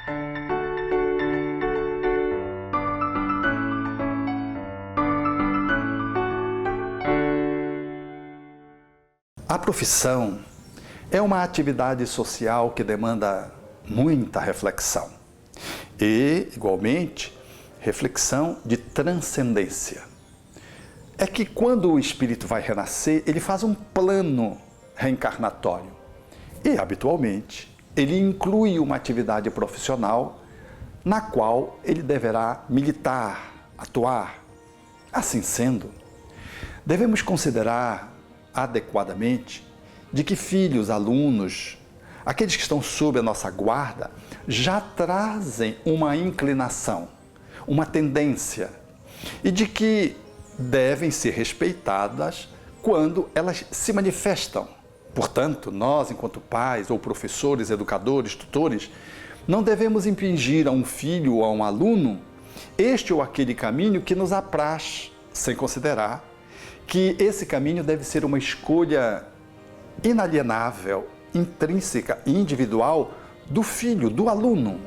A profissão é uma atividade social que demanda muita reflexão e, igualmente, reflexão de transcendência. É que quando o espírito vai renascer, ele faz um plano reencarnatório e, habitualmente, ele inclui uma atividade profissional na qual ele deverá militar, atuar. Assim sendo, devemos considerar adequadamente de que filhos, alunos, aqueles que estão sob a nossa guarda, já trazem uma inclinação, uma tendência, e de que devem ser respeitadas quando elas se manifestam. Portanto, nós, enquanto pais ou professores, educadores, tutores, não devemos impingir a um filho ou a um aluno este ou aquele caminho que nos apraz, sem considerar que esse caminho deve ser uma escolha inalienável, intrínseca e individual do filho, do aluno.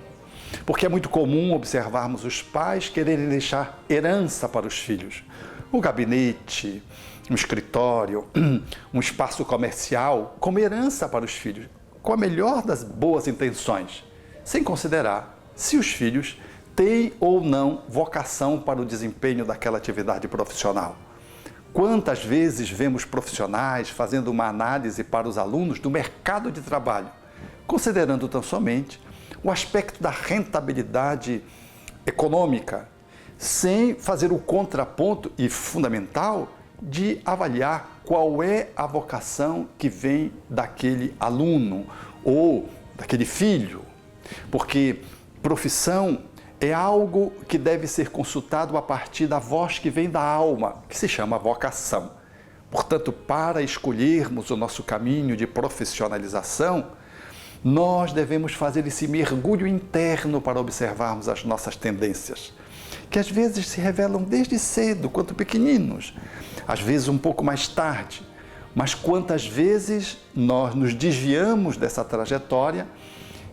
Porque é muito comum observarmos os pais quererem deixar herança para os filhos. Um gabinete, um escritório, um espaço comercial como herança para os filhos, com a melhor das boas intenções, sem considerar se os filhos têm ou não vocação para o desempenho daquela atividade profissional. Quantas vezes vemos profissionais fazendo uma análise para os alunos do mercado de trabalho, considerando tão somente o aspecto da rentabilidade econômica, sem fazer o contraponto e fundamental de avaliar qual é a vocação que vem daquele aluno ou daquele filho. Porque profissão é algo que deve ser consultado a partir da voz que vem da alma, que se chama vocação. Portanto, para escolhermos o nosso caminho de profissionalização, nós devemos fazer esse mergulho interno para observarmos as nossas tendências, que às vezes se revelam desde cedo, quanto pequeninos, às vezes um pouco mais tarde, mas quantas vezes nós nos desviamos dessa trajetória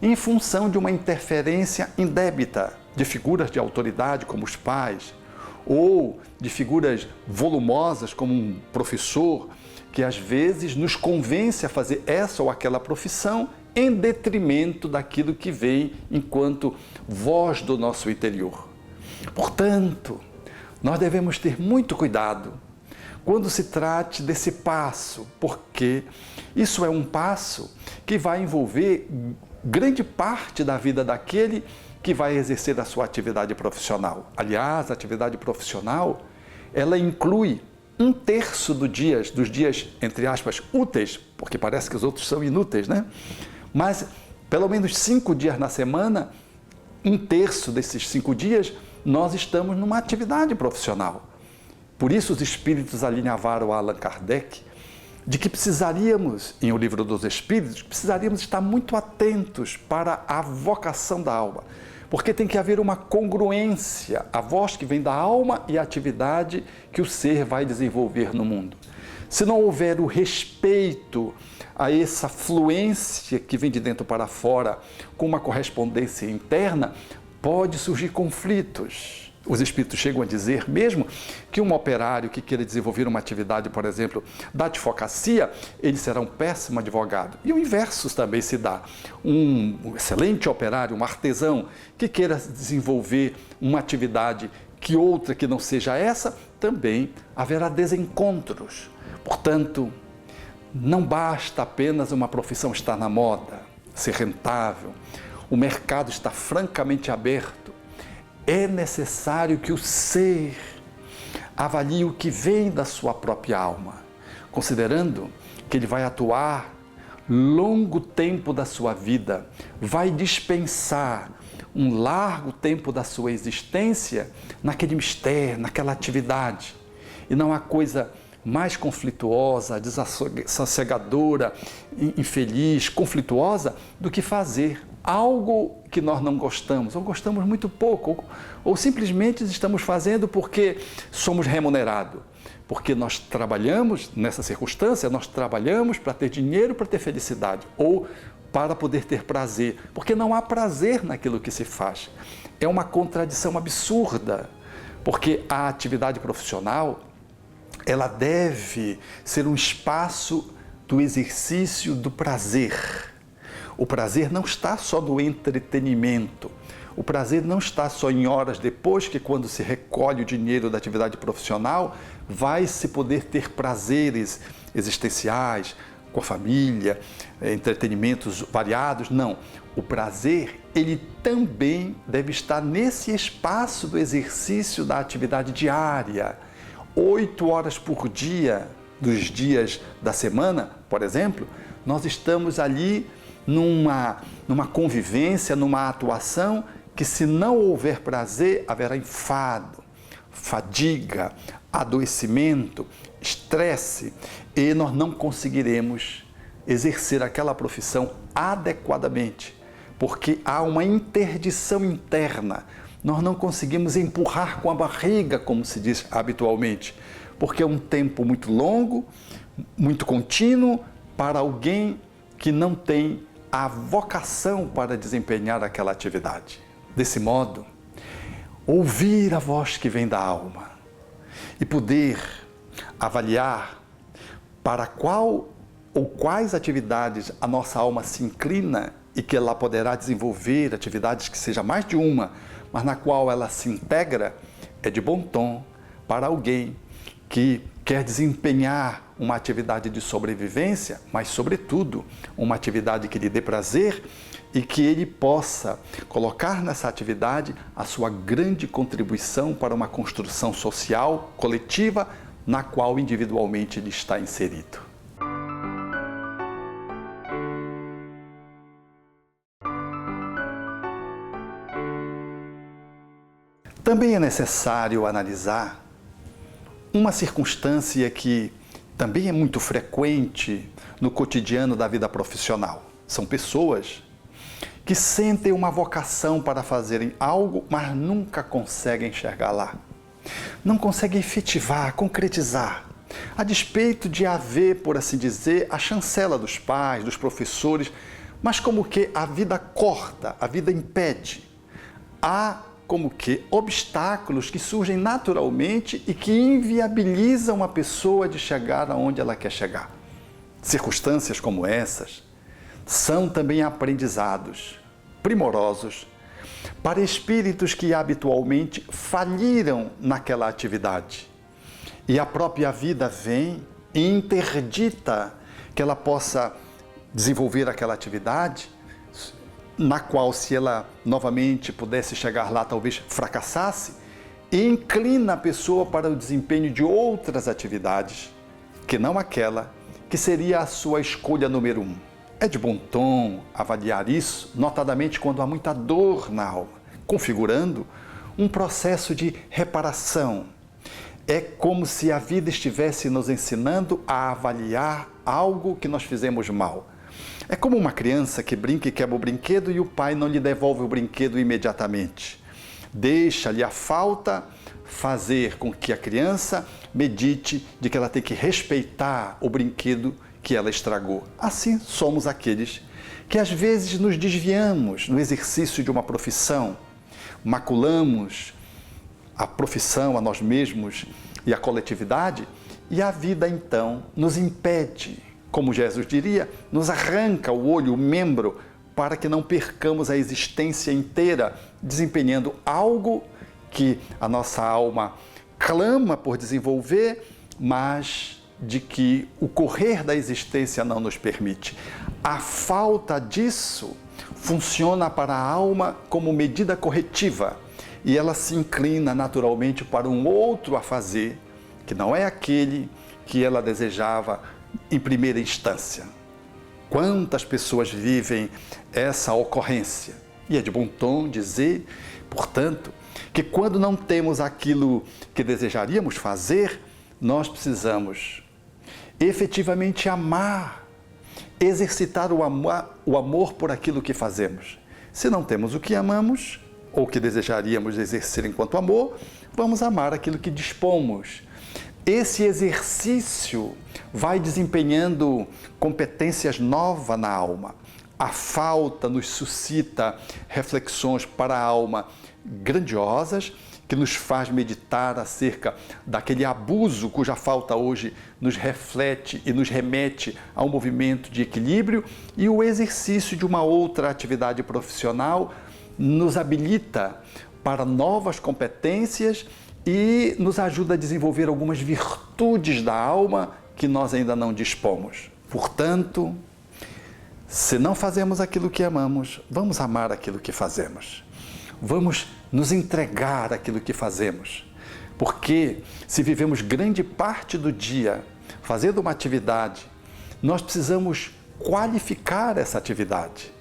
em função de uma interferência indébita de figuras de autoridade como os pais, ou de figuras volumosas como um professor, que às vezes nos convence a fazer essa ou aquela profissão em detrimento daquilo que vem enquanto voz do nosso interior. Portanto, nós devemos ter muito cuidado quando se trate desse passo, porque isso é um passo que vai envolver grande parte da vida daquele que vai exercer a sua atividade profissional. Aliás, a atividade profissional, ela inclui 1/3 dos dias, entre aspas, úteis, porque parece que os outros são inúteis, né? Mas, pelo menos 5 dias na semana, 1/3 desses 5 dias, nós estamos numa atividade profissional. Por isso, os espíritos alinhavaram a Allan Kardec de que precisaríamos, em O Livro dos Espíritos, precisaríamos estar muito atentos para a vocação da alma, porque tem que haver uma congruência, a voz que vem da alma e a atividade que o ser vai desenvolver no mundo. Se não houver o respeito a essa fluência que vem de dentro para fora, com uma correspondência interna, pode surgir conflitos. Os espíritos chegam a dizer mesmo que um operário que queira desenvolver uma atividade, por exemplo, da advocacia, ele será um péssimo advogado. E o inverso também se dá. Um excelente operário, um artesão, que queira desenvolver uma atividade que outra que não seja essa, também haverá desencontros. Portanto, não basta apenas uma profissão estar na moda, ser rentável. O mercado está francamente aberto. É necessário que o ser avalie o que vem da sua própria alma, considerando que ele vai atuar longo tempo da sua vida, vai dispensar um largo tempo da sua existência naquele mistério, naquela atividade. E não há coisa mais conflituosa, desassossegadora, infeliz, conflituosa, do que fazer algo que nós não gostamos, ou gostamos muito pouco, ou simplesmente estamos fazendo porque somos remunerados. Porque nós trabalhamos, nessa circunstância, nós trabalhamos para ter dinheiro, para ter felicidade, ou para poder ter prazer, porque não há prazer naquilo que se faz. É uma contradição absurda, porque a atividade profissional, ela deve ser um espaço do exercício do prazer. O prazer não está só no entretenimento. O prazer não está só em horas depois que, quando se recolhe o dinheiro da atividade profissional, vai-se poder ter prazeres existenciais, com a família, entretenimentos variados. Não. O prazer, ele também deve estar nesse espaço do exercício da atividade diária. 8 horas por dia, dos dias da semana, por exemplo, nós estamos ali numa convivência, numa atuação que, se não houver prazer, haverá enfado, fadiga, adoecimento, estresse, e nós não conseguiremos exercer aquela profissão adequadamente, porque há uma interdição interna. Nós não conseguimos empurrar com a barriga, como se diz habitualmente, porque é um tempo muito longo, muito contínuo, para alguém que não tem a vocação para desempenhar aquela atividade. Desse modo, ouvir a voz que vem da alma e poder avaliar para qual ou quais atividades a nossa alma se inclina e que ela poderá desenvolver atividades que seja mais de uma, mas na qual ela se integra, é de bom tom para alguém que quer desempenhar uma atividade de sobrevivência, mas, sobretudo, uma atividade que lhe dê prazer e que ele possa colocar nessa atividade a sua grande contribuição para uma construção social coletiva na qual individualmente ele está inserido. Também é necessário analisar uma circunstância que também é muito frequente no cotidiano da vida profissional. São pessoas que sentem uma vocação para fazerem algo, mas nunca conseguem chegar lá. Não conseguem efetivar, concretizar. A despeito de haver, por assim dizer, a chancela dos pais, dos professores, mas como que a vida corta, a vida impede. Há como que obstáculos que surgem naturalmente e que inviabilizam a pessoa de chegar aonde ela quer chegar. Circunstâncias como essas são também aprendizados primorosos para espíritos que habitualmente faliram naquela atividade. E a própria vida vem e interdita que ela possa desenvolver aquela atividade, na qual, se ela novamente pudesse chegar lá, talvez fracassasse, e inclina a pessoa para o desempenho de outras atividades, que não aquela que seria a sua escolha número 1. É de bom tom avaliar isso, notadamente quando há muita dor na alma, configurando um processo de reparação. É como se a vida estivesse nos ensinando a avaliar algo que nós fizemos mal. É como uma criança que brinca e quebra o brinquedo e o pai não lhe devolve o brinquedo imediatamente. Deixa-lhe a falta fazer com que a criança medite de que ela tem que respeitar o brinquedo que ela estragou. Assim somos aqueles que às vezes nos desviamos no exercício de uma profissão, maculamos a profissão, a nós mesmos e a coletividade, e a vida então nos impede. Como Jesus diria, nos arranca o olho, o membro, para que não percamos a existência inteira desempenhando algo que a nossa alma clama por desenvolver, mas de que o correr da existência não nos permite. A falta disso funciona para a alma como medida corretiva e ela se inclina naturalmente para um outro a fazer, que não é aquele que ela desejava em primeira instância. Quantas pessoas vivem essa ocorrência? E é de bom tom dizer, portanto, que quando não temos aquilo que desejaríamos fazer, nós precisamos efetivamente amar, exercitar o amor por aquilo que fazemos. Se não temos o que amamos, ou que desejaríamos exercer enquanto amor, vamos amar aquilo que dispomos. Esse exercício vai desempenhando competências novas na alma. a falta nos suscita reflexões para a alma grandiosas, que nos faz meditar acerca daquele abuso cuja falta hoje nos reflete e nos remete a um movimento de equilíbrio, e o exercício de uma outra atividade profissional nos habilita para novas competências e nos ajuda a desenvolver algumas virtudes da alma que nós ainda não dispomos. Portanto, se não fazemos aquilo que amamos, vamos amar aquilo que fazemos. Vamos nos entregar àquilo que fazemos. Porque se vivemos grande parte do dia fazendo uma atividade, nós precisamos qualificar essa atividade.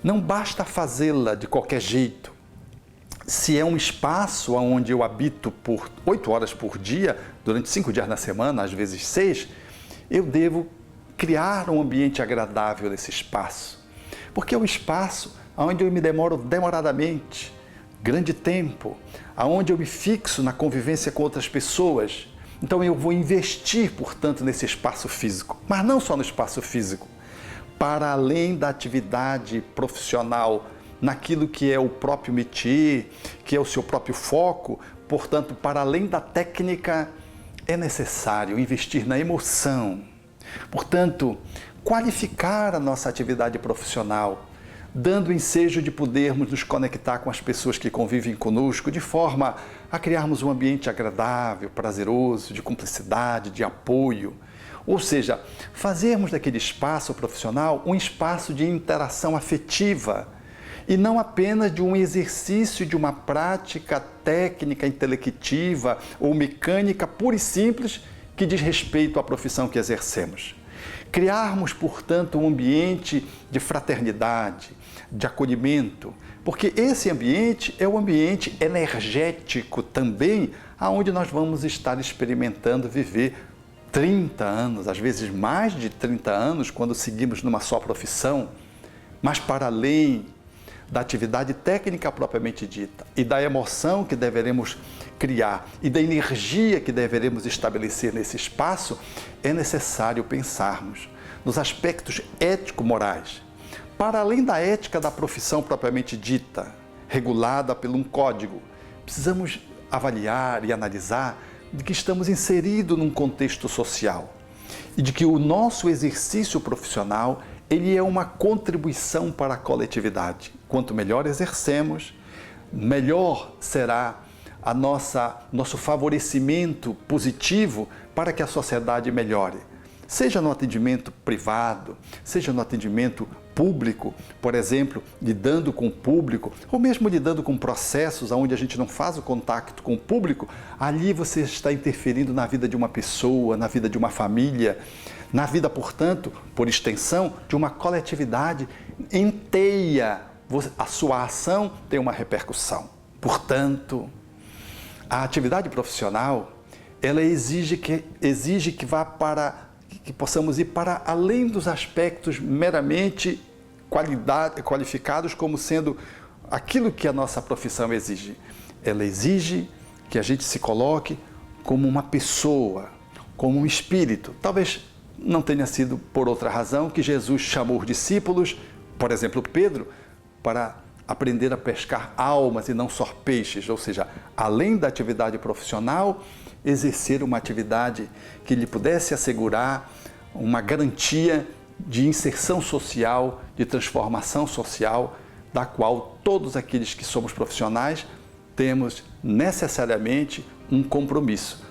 Não basta fazê-la de qualquer jeito. Se é um espaço onde eu habito por 8 horas por dia, durante 5 dias na semana, às vezes 6, eu devo criar um ambiente agradável nesse espaço. Porque é um espaço onde eu me demoro demoradamente, grande tempo, aonde eu me fixo na convivência com outras pessoas. Então eu vou investir, portanto, nesse espaço físico, mas não só no espaço físico, para além da atividade profissional, naquilo que é o próprio métier, que é o seu próprio foco. Portanto, para além da técnica, é necessário investir na emoção. Portanto, qualificar a nossa atividade profissional, dando o ensejo de podermos nos conectar com as pessoas que convivem conosco, de forma a criarmos um ambiente agradável, prazeroso, de cumplicidade, de apoio. Ou seja, fazermos daquele espaço profissional um espaço de interação afetiva e não apenas de um exercício de uma prática técnica, intelectiva ou mecânica pura e simples que diz respeito à profissão que exercemos. Criarmos, portanto, um ambiente de fraternidade, de acolhimento, porque esse ambiente é um ambiente energético também, aonde nós vamos estar experimentando viver 30 anos, às vezes mais de 30 anos, quando seguimos numa só profissão, mas para além da atividade técnica propriamente dita e da emoção que deveremos criar e da energia que deveremos estabelecer nesse espaço, é necessário pensarmos nos aspectos ético-morais. Para além da ética da profissão propriamente dita, regulada por um código, precisamos avaliar e analisar de que estamos inseridos num contexto social e de que o nosso exercício profissional ele é uma contribuição para a coletividade. Quanto melhor exercemos, melhor será nosso favorecimento positivo para que a sociedade melhore. Seja no atendimento privado, seja no atendimento público, por exemplo, lidando com o público, ou mesmo lidando com processos onde a gente não faz o contato com o público, ali você está interferindo na vida de uma pessoa, na vida de uma família, na vida, portanto, por extensão, de uma coletividade inteira. A sua ação tem uma repercussão. Portanto, a atividade profissional, ela exige que possamos ir para além dos aspectos meramente qualificados como sendo aquilo que a nossa profissão exige. Ela exige que a gente se coloque como uma pessoa, como um espírito. Talvez não tenha sido por outra razão que Jesus chamou os discípulos, por exemplo, Pedro, para aprender a pescar almas e não só peixes, ou seja, além da atividade profissional, exercer uma atividade que lhe pudesse assegurar uma garantia de inserção social, de transformação social, da qual todos aqueles que somos profissionais temos necessariamente um compromisso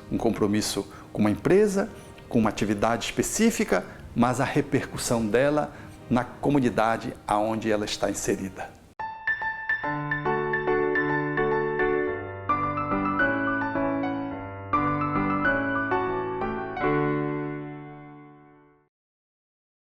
com uma empresa, com uma atividade específica, mas a repercussão dela na comunidade aonde ela está inserida.